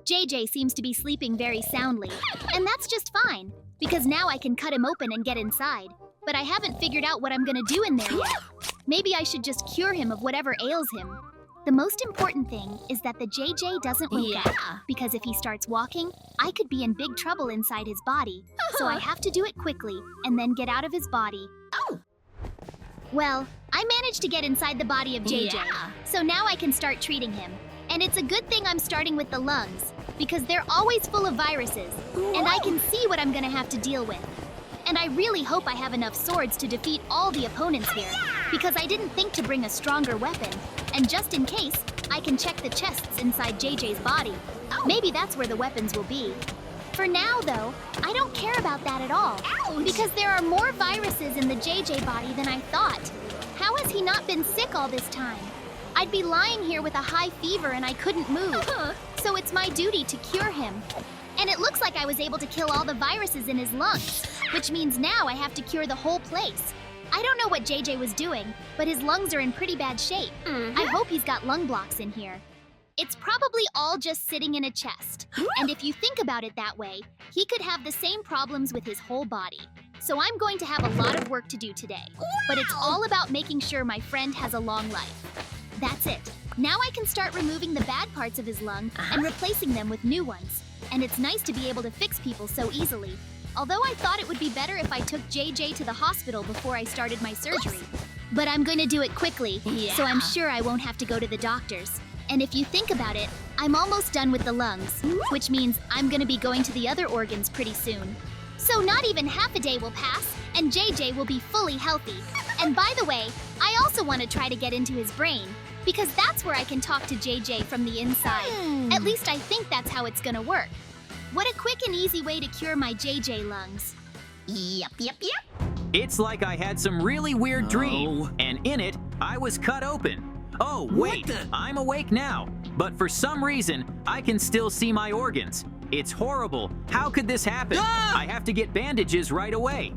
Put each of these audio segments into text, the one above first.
JJ seems to be sleeping very soundly, and that's just fine, because now I can cut him open and get inside. But I haven't figured out what I'm gonna do in there yet. Maybe I should just cure him of whatever ails him. The most important thing is that the JJ doesn't wake up, because if he starts walking, I could be in big trouble inside his body. So I have to do it quickly, and then get out of his body. Well, I managed to get inside the body of JJ, so now I can start treating him. And it's a good thing I'm starting with the lungs, because they're always full of viruses, and I can see what I'm gonna have to deal with. And I really hope I have enough swords to defeat all the opponents here, because I didn't think to bring a stronger weapon. And just in case, I can check the chests inside JJ's body. Maybe that's where the weapons will be. For now, though, I don't care about that at all, because there are more viruses in the JJ body than I thought. How has he not been sick all this time? I'd be lying here with a high fever and I couldn't move, so it's my duty to cure him. And it looks like I was able to kill all the viruses in his lungs, which means now I have to cure the whole place. I don't know what JJ was doing, but his lungs are in pretty bad shape. I hope he's got lung blocks in here. It's probably all just sitting in a chest. And if you think about it that way, he could have the same problems with his whole body. So I'm going to have a lot of work to do today. But it's all about making sure my friend has a long life. That's it. Now I can start removing the bad parts of his lung and replacing them with new ones. And it's nice to be able to fix people so easily. Although I thought it would be better if I took JJ to the hospital before I started my surgery. But I'm going to do it quickly, so I'm sure I won't have to go to the doctors. And if you think about it, I'm almost done with the lungs, which means I'm going to be going to the other organs pretty soon. So not even half a day will pass, and JJ will be fully healthy. And by the way, I also want to try to get into his brain, because that's where I can talk to JJ from the inside. At least I think that's how it's gonna work. What a quick and easy way to cure my JJ lungs. Yep. It's like I had some really weird dream, and in it, I was cut open. Oh, wait, I'm awake now. But for some reason, I can still see my organs. It's horrible. How could this happen? I have to get bandages right away.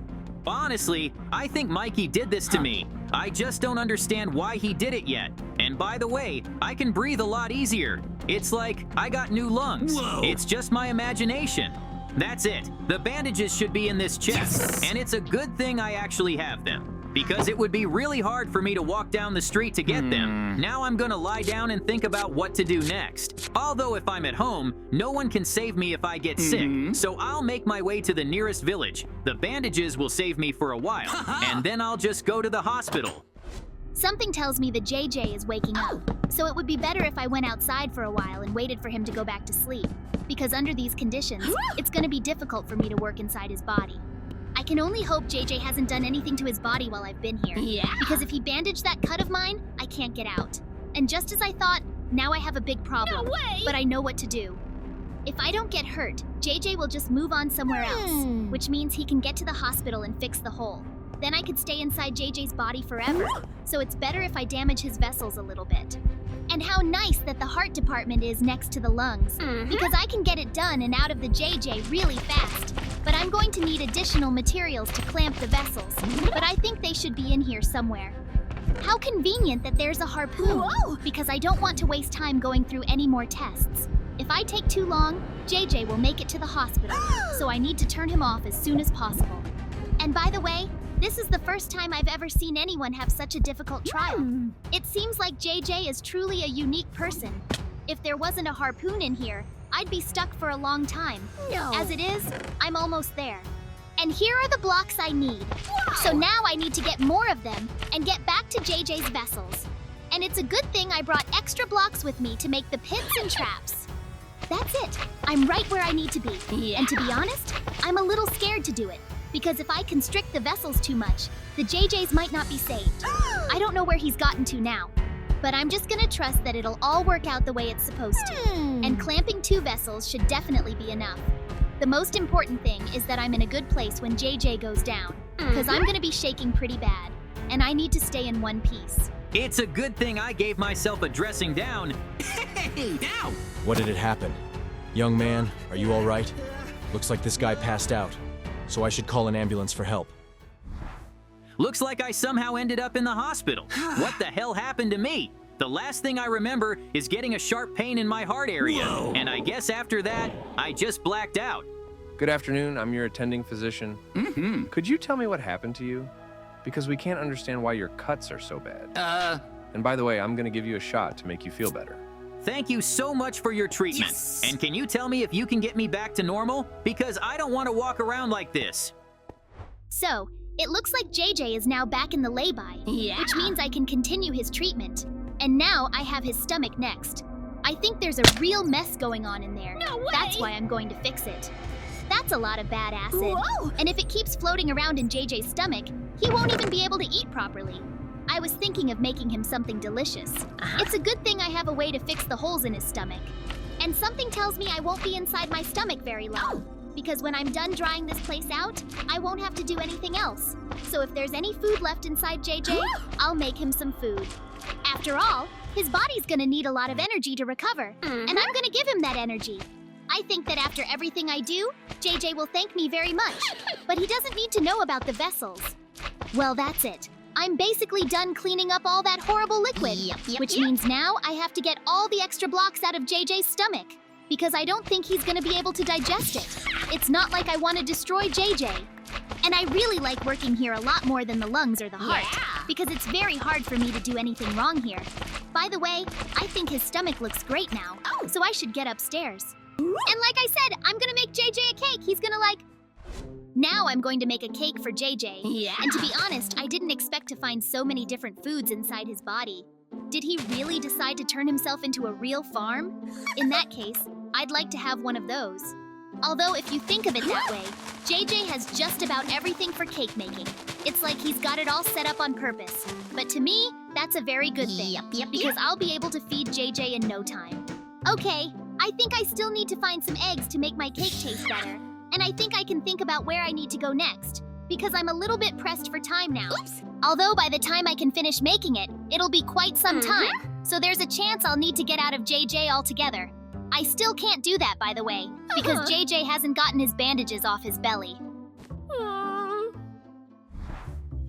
Honestly, I think Mikey did this to me. I just don't understand why he did it yet. And by the way, I can breathe a lot easier. It's like I got new lungs. It's just my imagination. That's it. The bandages should be in this chest. And it's a good thing I actually have them, because it would be really hard for me to walk down the street to get them. Now I'm gonna lie down and think about what to do next. Although if I'm at home, no one can save me if I get sick, so I'll make my way to the nearest village. The bandages will save me for a while, and then I'll just go to the hospital. Something tells me the JJ is waking up, so it would be better if I went outside for a while and waited for him to go back to sleep, because under these conditions, it's gonna be difficult for me to work inside his body. I can only hope JJ hasn't done anything to his body while I've been here. Because if he bandaged that cut of mine, I can't get out. And just as I thought, now I have a big problem. No way! But I know what to do. If I don't get hurt, JJ will just move on somewhere else, which means he can get to the hospital and fix the hole. Then I could stay inside JJ's body forever, so it's better if I damage his vessels a little bit. And how nice that the heart department is next to the lungs, because I can get it done and out of the JJ really fast. But I'm going to need additional materials to clamp the vessels, but I think they should be in here somewhere. How convenient that there's a harpoon, because I don't want to waste time going through any more tests. If I take too long, JJ will make it to the hospital, so I need to turn him off as soon as possible. And by the way, this is the first time I've ever seen anyone have such a difficult trial. It seems like JJ is truly a unique person. If there wasn't a harpoon in here, I'd be stuck for a long time. As it is, I'm almost there. And here are the blocks I need. So now I need to get more of them and get back to JJ's vessels. And it's a good thing I brought extra blocks with me to make the pits and traps. That's it. I'm right where I need to be. And to be honest, I'm a little scared to do it, because if I constrict the vessels too much, the JJs might not be saved. I don't know where he's gotten to now, but I'm just gonna trust that it'll all work out the way it's supposed to. And clamping 2 vessels should definitely be enough. The most important thing is that I'm in a good place when JJ goes down, because I'm gonna be shaking pretty bad, and I need to stay in one piece. It's a good thing I gave myself a dressing down. Hey, now! What did it happen? Young man, are you all right? Looks like this guy passed out, so I should call an ambulance for help. Looks like I somehow ended up in the hospital. What the hell happened to me? The last thing I remember is getting a sharp pain in my heart area. Whoa. And I guess after that, I just blacked out. Good afternoon, I'm your attending physician. Mm-hmm. Could you tell me what happened to you? Because we can't understand why your cuts are so bad. And by the way, I'm gonna give you a shot to make you feel better. Thank you so much for your treatment. Yes. And can you tell me if you can get me back to normal? Because I don't want to walk around like this. So, it looks like JJ is now back in the lay-by, Yeah. which means I can continue his treatment. And now I have his stomach next. I think there's a real mess going on in there. No way. That's why I'm going to fix it. That's a lot of bad acid. Whoa. And if it keeps floating around in JJ's stomach, he won't even be able to eat properly. I was thinking of making him something delicious. It's a good thing I have a way to fix the holes in his stomach. And something tells me I won't be inside my stomach very long. Because when I'm done drying this place out, I won't have to do anything else. So if there's any food left inside JJ, I'll make him some food. After all, his body's gonna need a lot of energy to recover, and I'm gonna give him that energy. I think that after everything I do, JJ will thank me very much, but he doesn't need to know about the vessels. Well, that's it. I'm basically done cleaning up all that horrible liquid, which means now I have to get all the extra blocks out of JJ's stomach, because I don't think he's gonna be able to digest it. It's not like I want to destroy JJ. And I really like working here a lot more than the lungs or the heart, because it's very hard for me to do anything wrong here. By the way, I think his stomach looks great now, so I should get upstairs. And like I said, I'm gonna make JJ a cake. He's gonna like... Now I'm going to make a cake for JJ. Yeah. And to be honest, I didn't expect to find so many different foods inside his body. Did he really decide to turn himself into a real farm? In that case, I'd like to have one of those. Although if you think of it that way, JJ has just about everything for cake making. It's like he's got it all set up on purpose. But to me, that's a very good thing, because I'll be able to feed JJ in no time. Okay, I think I still need to find some eggs to make my cake taste better. And I think I can think about where I need to go next, because I'm a little bit pressed for time now. Although by the time I can finish making it, it'll be quite some time. So there's a chance I'll need to get out of JJ altogether. I still can't do that, by the way, because JJ hasn't gotten his bandages off his belly.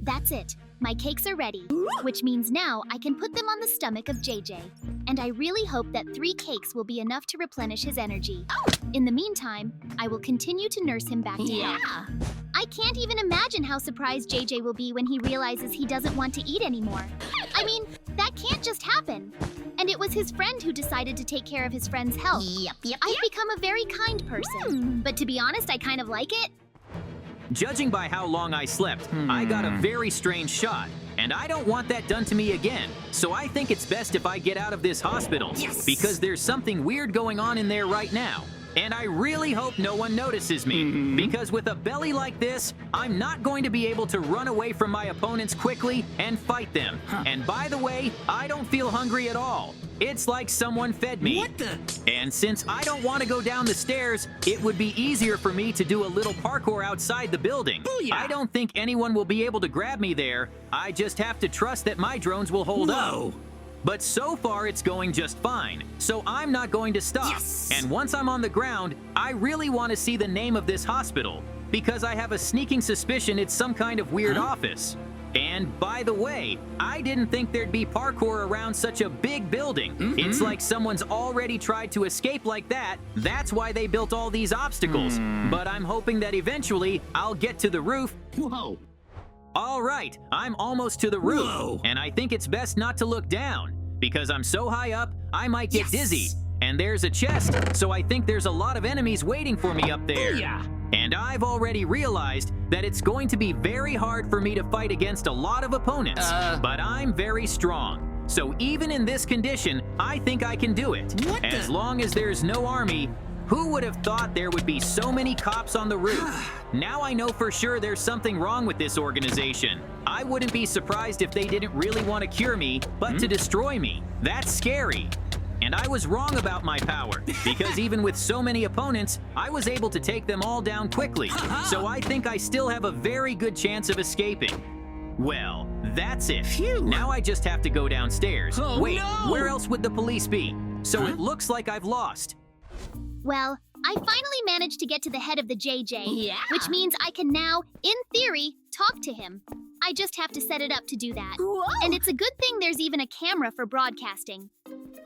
That's it. My cakes are ready, which means now I can put them on the stomach of JJ. And I really hope that 3 cakes will be enough to replenish his energy. In the meantime, I will continue to nurse him back to health. I can't even imagine how surprised JJ will be when he realizes he doesn't want to eat anymore. I mean, that can't just happen. And it was his friend who decided to take care of his friend's health. I've become a very kind person, but to be honest, I kind of like it. Judging by how long I slept, I got a very strange shot. And I don't want that done to me again. So I think it's best if I get out of this hospital. Because there's something weird going on in there right now. And I really hope no one notices me. Because with a belly like this, I'm not going to be able to run away from my opponents quickly and fight them. And by the way, I don't feel hungry at all. It's like someone fed me. What the? And since I don't want to go down the stairs, it would be easier for me to do a little parkour outside the building. Booyah. I don't think anyone will be able to grab me there. I just have to trust that my drones will hold up. But so far, it's going just fine, so I'm not going to stop. And once I'm on the ground, I really want to see the name of this hospital, because I have a sneaking suspicion it's some kind of weird office. And by the way, I didn't think there'd be parkour around such a big building. It's like someone's already tried to escape like that. That's why they built all these obstacles. But I'm hoping that eventually I'll get to the roof. Whoa. All right, I'm almost to the roof, and I think it's best not to look down, because I'm so high up, I might get dizzy. And there's a chest, so I think there's a lot of enemies waiting for me up there. And I've already realized that it's going to be very hard for me to fight against a lot of opponents, but I'm very strong. So even in this condition, I think I can do it. As long as there's no army. Who would have thought there would be so many cops on the roof? Now I know for sure there's something wrong with this organization. I wouldn't be surprised if they didn't really want to cure me, but to destroy me. That's scary. And I was wrong about my power, because even with so many opponents, I was able to take them all down quickly. So I think I still have a very good chance of escaping. Well, that's it. Now I just have to go downstairs. Wait, where else would the police be? So it looks like I've lost. Well, I finally managed to get to the head of the JJ, which means I can now, in theory, talk to him. I just have to set it up to do that. Whoa. And it's a good thing there's even a camera for broadcasting.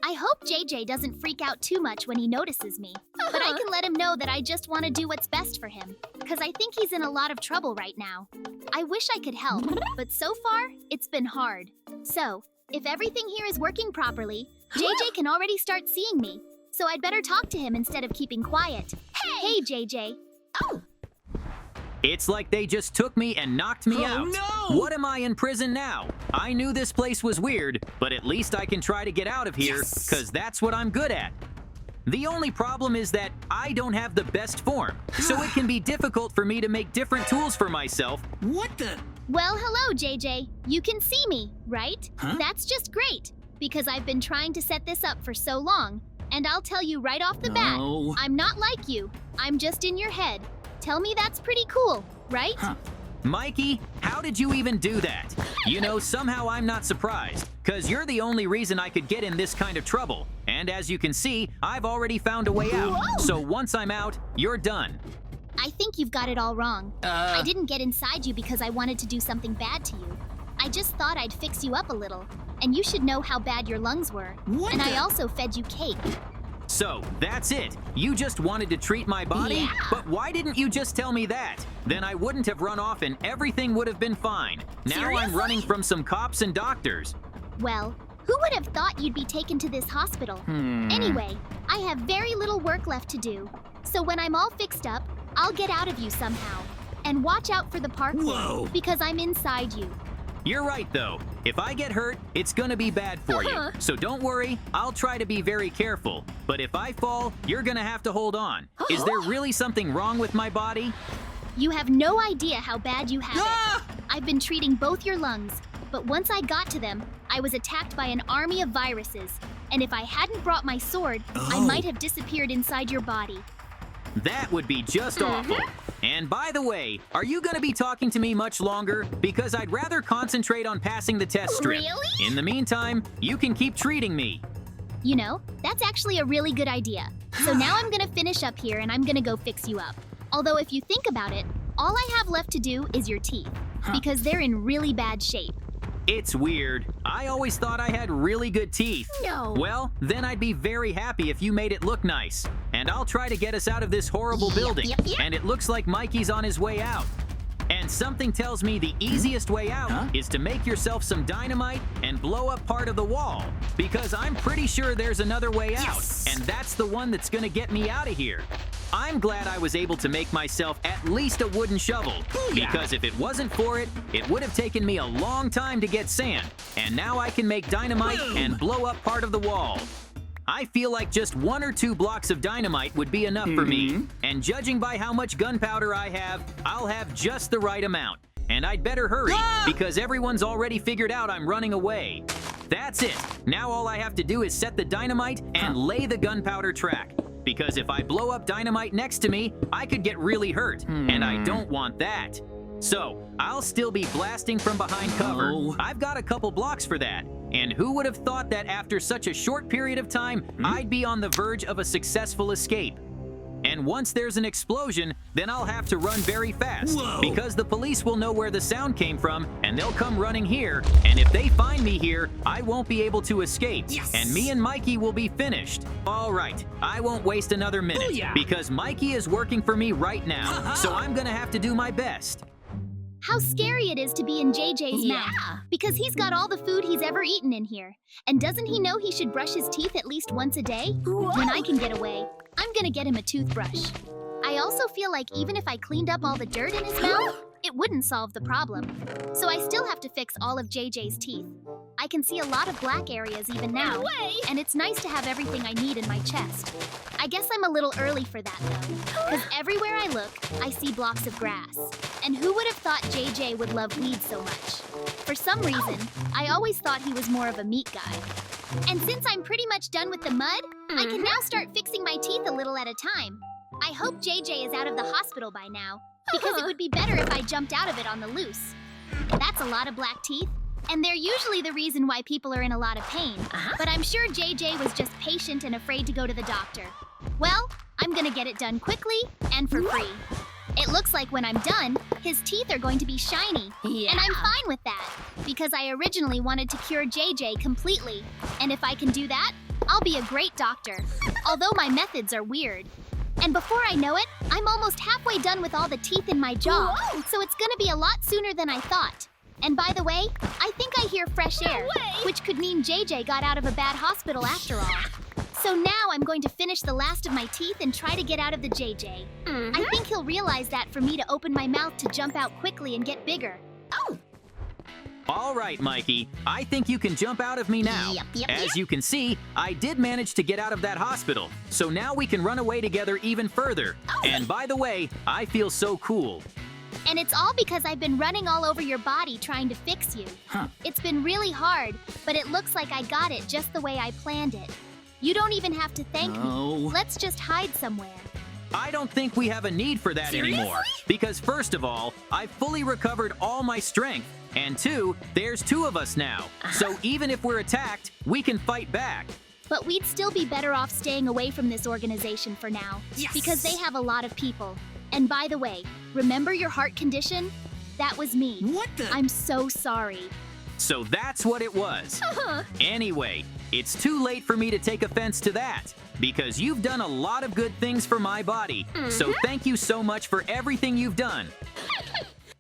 I hope JJ doesn't freak out too much when he notices me, but I can let him know that I just want to do what's best for him, because I think he's in a lot of trouble right now. I wish I could help, but so far, it's been hard. So, if everything here is working properly, JJ can already start seeing me, so I'd better talk to him instead of keeping quiet. Hey, JJ. It's like they just took me and knocked me out. No! What am I in prison now? I knew this place was weird, but at least I can try to get out of here, because that's what I'm good at. The only problem is that I don't have the best form, so it can be difficult for me to make different tools for myself. What the? Well, hello, JJ. You can see me, right? Huh? That's just great, because I've been trying to set this up for so long, and I'll tell you right off the bat, No. I'm not like you. I'm just in your head. Tell me that's pretty cool, right? Huh. Mikey, how did you even do that? You know, somehow I'm not surprised, because you're the only reason I could get in this kind of trouble. And as you can see, I've already found a way out. Whoa. So once I'm out, you're done. I think you've got it all wrong. I didn't get inside you because I wanted to do something bad to you. I just thought I'd fix you up a little, and you should know how bad your lungs were. What and the? I also fed you cake. So, that's it. You just wanted to treat my body? Yeah. But why didn't you just tell me that? Then I wouldn't have run off and everything would have been fine. Now I'm Seriously? running from some cops and doctors. Well, who would have thought you'd be taken to this hospital? Anyway, I have very little work left to do. So when I'm all fixed up, I'll get out of you somehow. And watch out for the parkour, Whoa. because I'm inside you. You're right, though. If I get hurt, it's gonna be bad for you. So don't worry, I'll try to be very careful. But if I fall, you're gonna have to hold on. Is there really something wrong with my body? You have no idea how bad you have Ah! it. I've been treating both your lungs, but once I got to them, I was attacked by an army of viruses. And if I hadn't brought my sword, I Oh. might have disappeared inside your body. That would be just awful. And by the way, are you gonna be talking to me much longer? Because I'd rather concentrate on passing the test strip. Really? In the meantime, you can keep treating me. You know, that's actually a really good idea. So now I'm gonna finish up here and I'm gonna go fix you up. Although if you think about it, all I have left to do is your teeth, because they're in really bad shape. It's weird. I always thought I had really good teeth. No. Well, then I'd be very happy if you made it look nice. And I'll try to get us out of this horrible building. yep. And it looks like Mikey's on his way out. And something tells me the easiest way out is to make yourself some dynamite and blow up part of the wall. Because I'm pretty sure there's another way out. Yes. And that's the one that's gonna get me out of here. I'm glad I was able to make myself at least a wooden shovel. Because if it wasn't for it, it would have taken me a long time to get sand. And now I can make dynamite and blow up part of the wall. I feel like just 1 or 2 blocks of dynamite would be enough for me. And judging by how much gunpowder I have, I'll have just the right amount. And I'd better hurry, because everyone's already figured out I'm running away. That's it. Now all I have to do is set the dynamite and lay the gunpowder track. Because if I blow up dynamite next to me, I could get really hurt, and I don't want that. So, I'll still be blasting from behind cover. No. I've got a couple blocks for that. And who would have thought that after such a short period of time, I'd be on the verge of a successful escape? And once there's an explosion, then I'll have to run very fast. Whoa. Because the police will know where the sound came from, and they'll come running here. And if they find me here, I won't be able to escape. Yes. And me and Mikey will be finished. All right, I won't waste another minute. Booyah. Because Mikey is working for me right now. So I'm gonna have to do my best. How scary it is to be in JJ's mouth. Because he's got all the food he's ever eaten in here. And doesn't he know he should brush his teeth at least once a day? When I can get away, I'm gonna get him a toothbrush. I also feel like even if I cleaned up all the dirt in his mouth, it wouldn't solve the problem. So I still have to fix all of JJ's teeth. I can see a lot of black areas even now, and it's nice to have everything I need in my chest. I guess I'm a little early for that though, because everywhere I look, I see blocks of grass. And who would have thought JJ would love weeds so much? For some reason, I always thought he was more of a meat guy. And since I'm pretty much done with the mud, I can now start fixing my teeth a little at a time. I hope JJ is out of the hospital by now, because it would be better if I jumped out of it on the loose. That's a lot of black teeth, and they're usually the reason why people are in a lot of pain. But I'm sure JJ was just patient and afraid to go to the doctor. Well, I'm gonna get it done quickly and for free. It looks like when I'm done, his teeth are going to be shiny. Yeah. And I'm fine with that, because I originally wanted to cure JJ completely. And if I can do that, I'll be a great doctor, although my methods are weird. And before I know it, I'm almost halfway done with all the teeth in my jaw. Whoa. So it's gonna be a lot sooner than I thought. And by the way, I think I hear fresh air, which could mean JJ got out of a bad hospital after all. So now I'm going to finish the last of my teeth and try to get out of the JJ. I think he'll realize that for me to open my mouth to jump out quickly and get bigger. All right, Mikey. I think you can jump out of me now. Yep. As you can see, I did manage to get out of that hospital. So now we can run away together even further. And by the way, I feel so cool. And it's all because I've been running all over your body trying to fix you. It's been really hard, but it looks like I got it just the way I planned it. You don't even have to thank me. Let's just hide somewhere. I don't think we have a need for that anymore. Because first of all, I've fully recovered all my strength. And two, there's two of us now. So even if we're attacked, we can fight back. But we'd still be better off staying away from this organization for now. Yes. Because they have a lot of people. And by the way, remember your heart condition? That was me. What the? I'm so sorry. So that's what it was. Anyway, it's too late for me to take offense to that. Because you've done a lot of good things for my body. So thank you so much for everything you've done.